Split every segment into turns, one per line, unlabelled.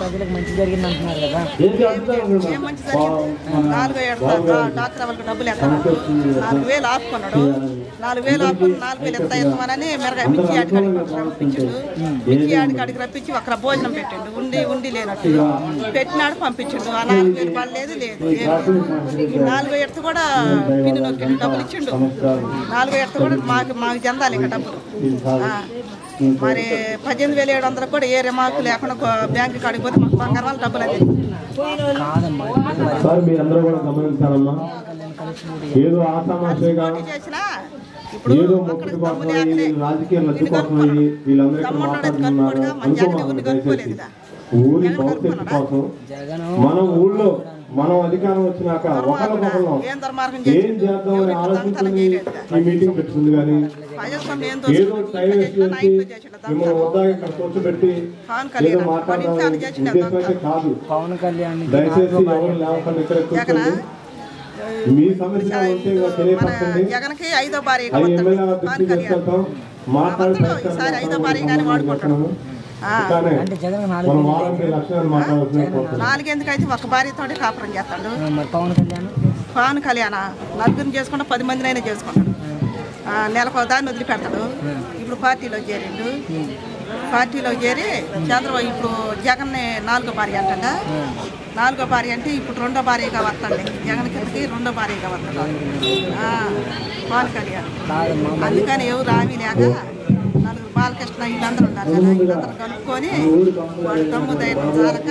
ప్రజలకు మంచి జరిగింది అంటున్నారు కదా.
ఏం మంచి జరిగింది? 4,000 డాక్టర్ వాళ్ళకి డబ్బులు ఎత్తాడు, 4,000 ఆపుకున్నాడు, 4,000 ఆపుకుని 4,000 ఎంత ఇస్తామని మెరగా పిచ్చి ఆడికాడికి రప్పించాడు. పిచ్చి ఆడికాడికి రప్పించి అక్కడ భోజనం పెట్టిండు, ఉండి లేనట్టు పెట్టినాడు పంపించిండు. ఆ 4,000 పడలేదు లేదు 4,000 కూడా పిన్ను నొక్కిండు, డబ్బులు ఇచ్చిండు. 4,000 కూడా మాకు చెందాలి ఇంకా డబ్బులు. మరి 18,700 కూడా ఏ రిమార్కు లేకుండా బ్యాంకు కాడికి పోతే మాకు బంగారం వాళ్ళు డబ్బులు అది చేసినా ఇప్పుడు కలుపుకోలేదుగా.
ఊరి భవిష్యత్తు కోసం మన ఊళ్ళో మనం అధికారం వచ్చినాక ఒకరికొకరు ఏం చేద్దాం అని ఆలోచించుకుని ఈ మీటింగ్ పెట్టుకుంది. కానీ ఏదో టైం వేసి మిమ్మల్ని వద్దా ఇక్కడ కూర్చోబెట్టి ఏదో మాట్లాడదాం ఉద్దేశం అయితే కాదు. దయచేసి ఎవరు లేకుండా ఇక్కడ కూర్చోండి. మీ సమస్య ఉంటే తెలియపరచండి. అది ఎమ్మెల్యే దృష్టి తీసుకెళ్తాం, మాట్లాడి వాడుకుంటాము.
4 ఎందుకైతే ఒక భార్యతో కాపురం చేస్తాడు. పవన్ కళ్యాణ్ నలుగురిని చేసుకుంటా 10 మందినైనా చేసుకుంటాడు. నెలకు దాన్ని వదిలిపెడతాడు. ఇప్పుడు పార్టీలో చేరిండు. పార్టీలో చేరి చంద్రబాబు ఇప్పుడు జగన్ 4వ భార్య అంటాడా. 4వ భార్య అంటే ఇప్పుడు 2వ భార్యగా వస్తాడు. జగన్ కిందకి 2వ భార్యగా వస్తాడు పవన్ కళ్యాణ్. అందుకని ఎవరు హామీ లేక నలుగురు బాలకృష్ణ వీళ్ళందరూ ఉన్నారు కదా, వీళ్ళందరూ కలుపుకొని వాడు దమ్ము ధైర్యం చాలక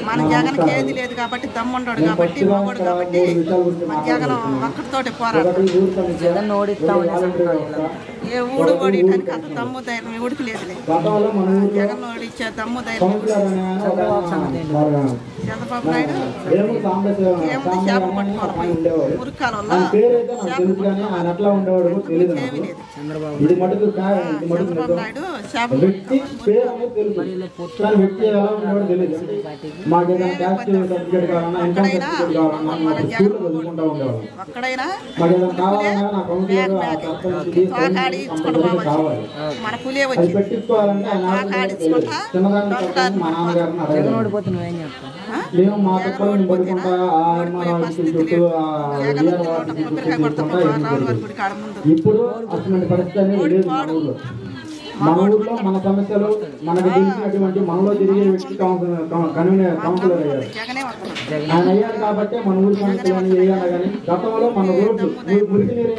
మన జగన్కి ఏది లేదు కాబట్టి దమ్ముండడు కాబట్టి మగోడు కాబట్టి మన జగన్ ఒక్కడితోటి పోరాడు. ఏ ఊడు ఓడియడానికి అంత దమ్ము ధైర్యం ఊడికి లేదులే. జగన్ ఓడిచ్చే దమ్ము ధైర్యం చంద్రబాబు నాయుడు ఏముంది చేపలు పట్టుకోవాలి ఉరుకాల వల్ల ఏమీ లేదు. చంద్రబాబు నాయుడు చేపలు ఒక్కడైనా మన పులే వచ్చి
మన ఊర్లో మన సమస్యలు మనకు తెలిసినటువంటి మనలో తిరిగే వ్యక్తి కౌన్సిలర్ అయ్యారు. ఆయన అయ్యారు కాబట్టి మన ఊరి సమస్యలు చేయాలి. కానీ గతంలో మన రోడ్లు మురికి నీరు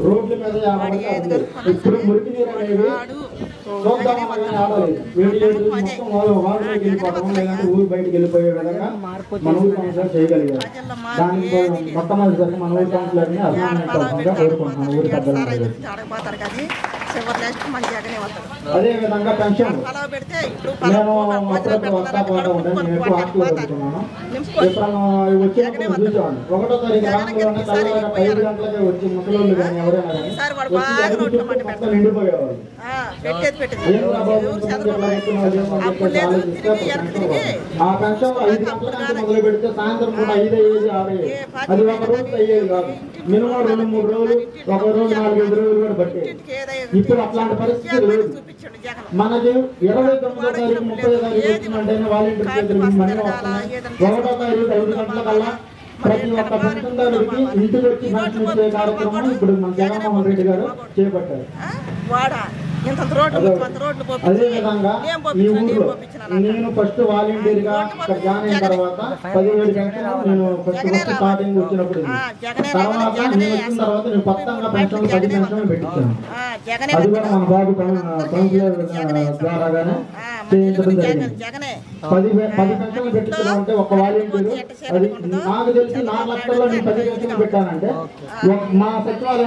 రోడ్ల మీద ఇప్పుడు మురికి నీరు అనేది చూద్దామని ఆడలేదు. వాటిలోకి వెళ్ళిపోవడం లేదంటే ఊరు బయటకు వెళ్ళిపోయే విధంగా మన ఊరి కౌన్సిలర్ చేయగలిగారు. దానికి మొట్టమొదటిసారి మన ఊరి కౌన్సిలర్ని అభినందనగా కోరుకుంటున్నాను. ఊరి అదే విధంగా పెన్షన్ నేను అప్పుడప్పుడు వస్తా పోతా ఉంటాను. నేను ఎక్కువ హాస్టల్లో చదువుతున్నాను. ఎప్పుడన్నా వచ్చినప్పుడు చూసేవాడిని. 1వ తారీఖు రాంలోనే తెల్లవారు 5 గంటలకే వచ్చి ముసలోళ్ళు కానీ ఎవరైనా కానీ మొత్తం నిండిపోయేవాళ్ళు. ఆ పెన్షన్ 5 గంటల నుంచి మొదలు పెడితే సాయంత్రం పూట 5 అయ్యేది 6 అయ్యేది. అది ఒక రోజు అయ్యేది కాదు. మినిమం 2-3 రోజులు, ఒక రోజు 4-5 రోజులు కూడా పట్టేది. ఇప్పుడు అట్లాంటి పరిస్థితి లేదు. మనకి 29వ తారీఖు 30వ తారీఖు వచ్చిందంటేనే వాలంటీర్ చేతులకి మనీ వస్తున్నాయి. 1వ తారీఖు 5 గంటల కల్లా ప్రతి ఒక్క పెన్షన్దారుడికి ఇంటికి వచ్చి పెన్షన్ ఇచ్చే కార్యక్రమం ఇప్పుడు మన జగన్మోహన్ రెడ్డి గారు చేపట్టారు. అదేవిధంగా ఈ ఊళ్ళో నేను ఫస్ట్ వాలంటీర్ గా ఇక్కడ జాయిన్ అయిన తర్వాత 17 పెన్షన్లు నేను ఫస్ట్ స్టార్టింగ్ వచ్చినప్పుడు తర్వాత నేను వచ్చిన తర్వాత నేను కొత్తగా పెన్షన్లు 10 పెన్షన్లు పెట్టించాను. అది కూడా మన బాబు కౌన్సిలర్ ద్వారాగానే చేయించడం జరిగింది. 10 పెన్షన్లు పెట్టించడం అంటే ఒక వాలంటీర్ అది నాకు తెలిసి 4 లక్షల్లో నేను 10 పెన్షన్లు పెట్టానంటే మా సచివాలయం